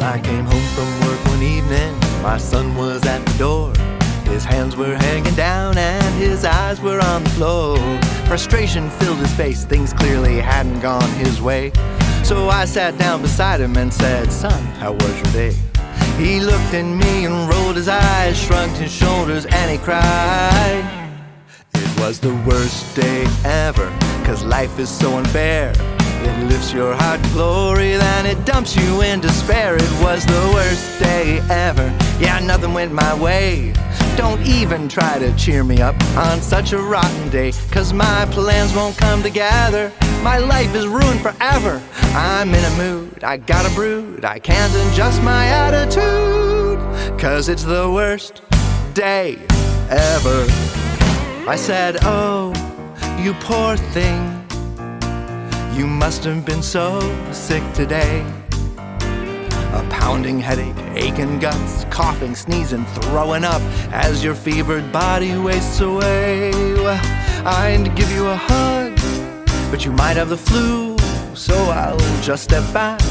I came home from work one evening, my son was at the door. His hands were hanging down and his eyes were on the floor. Frustration filled his face, things clearly hadn't gone his way. So I sat down beside him and said, "Son, how was your day?" He looked at me and rolled his eyes, shrugged his shoulders and he cried. It was the worst day ever, 'cause life is so unfair. It lifts your heart to glory, then it dumps you in despair. It was the worst day ever, yeah, nothing went my way. Don't even try to cheer me up on such a rotten day, 'cause my plans won't come together. My life is ruined forever. I'm in a mood, I got a brood, I can't adjust my attitude, 'cause it's the worst day ever. I said, "Oh, you poor thing, you must have been so sick today. A pounding headache, aching guts, coughing, sneezing, throwing up as your fevered body wastes away. Well, I'd give you a hug, but you might have the flu, so I'll just step back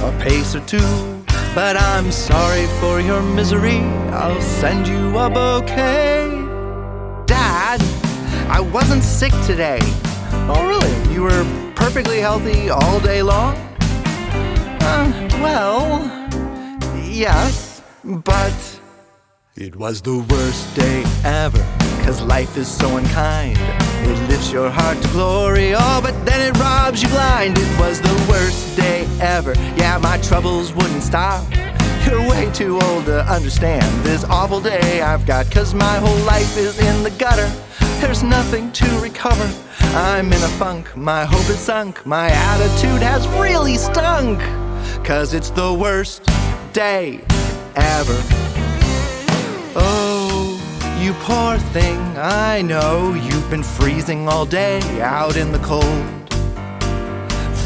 a pace or two. But I'm sorry for your misery, I'll send you a bouquet." "Dad, I wasn't sick today." "Oh really? You were perfectly healthy all day long?" Well, yes, but it was the worst day ever, 'cause life is so unkind. It lifts your heart to glory, oh, but then it robs you blind. It was the worst day ever, yeah, my troubles wouldn't stop. You're way too old to understand this awful day I've got, 'cause my whole life is in the gutter. There's nothing to recover. I'm in a funk, my hope is sunk, my attitude has really stunk, 'cause it's the worst day ever. Oh, you poor thing, I know you've been freezing all day out in the cold.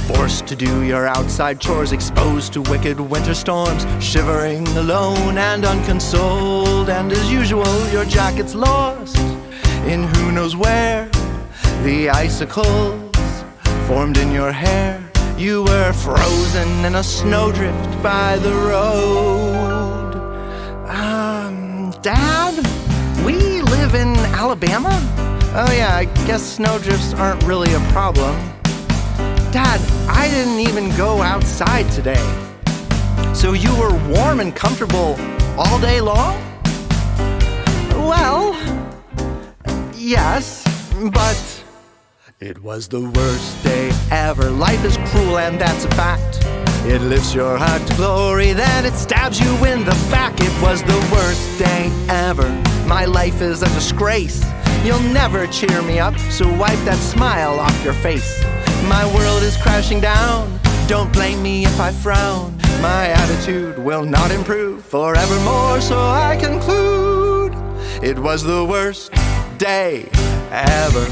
Forced to do your outside chores, exposed to wicked winter storms, shivering alone and unconsoled. And as usual, your jacket's lost in who knows where. The icicles formed in your hair. You were frozen in a snowdrift by the road. Dad, we live in Alabama? Oh yeah, I guess snowdrifts aren't really a problem. Dad, I didn't even go outside today. So you were warm and comfortable all day long? Well, yes, but it was the worst day ever. Life is cruel and that's a fact. It lifts your heart to glory, then it stabs you in the back. It was the worst day ever. My life is a disgrace. You'll never cheer me up, so wipe that smile off your face. My world is crashing down. Don't blame me if I frown. My attitude will not improve forevermore, so I conclude it was the worst day ever.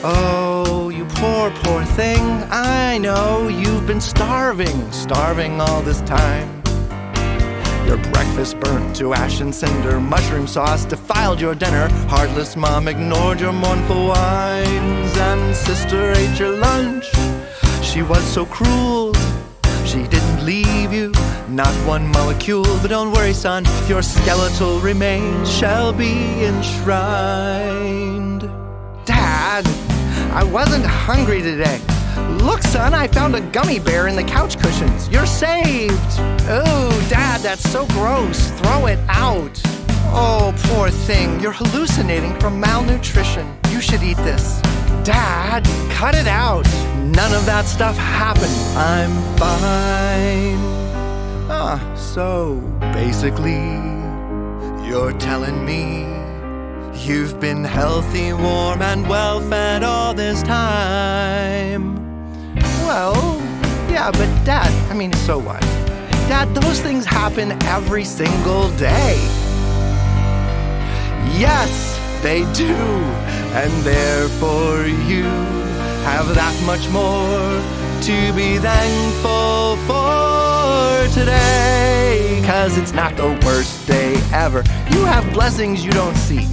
Oh, you poor thing, I know you've been starving all this time. Your breakfast burnt to ash and cinder, mushroom sauce defiled your dinner. Heartless mom ignored your mournful whines, and sister ate your lunch. She was so cruel, she didn't leave you, not one molecule. But don't worry, son, your skeletal remains shall be enshrined. Dad, I wasn't hungry today. Look, son, I found a gummy bear in the couch cushions. You're saved. Oh, Dad, that's so gross. Throw it out. Oh, poor thing, you're hallucinating from malnutrition. You should eat this. Dad, cut it out. None of that stuff happened. I'm fine. So basically, you're telling me you've been healthy, warm, and well-fed all this time. Well, yeah, but Dad, I mean, so what? Dad, those things happen every single day. Yes, they do, and therefore you have that much more to be thankful for today. 'Cause it's not the worst day ever. You have blessings you don't see.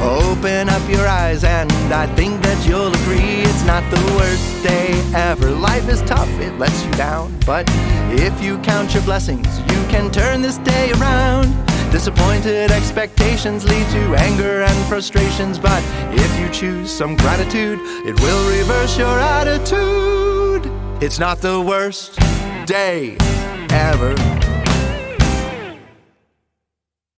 Open up your eyes and I think that you'll agree it's not the worst day ever. Life is tough, it lets you down, but if you count your blessings, you can turn this day around. Disappointed expectations lead to anger and frustrations, but if you choose some gratitude, it will reverse your attitude. It's not the worst day ever.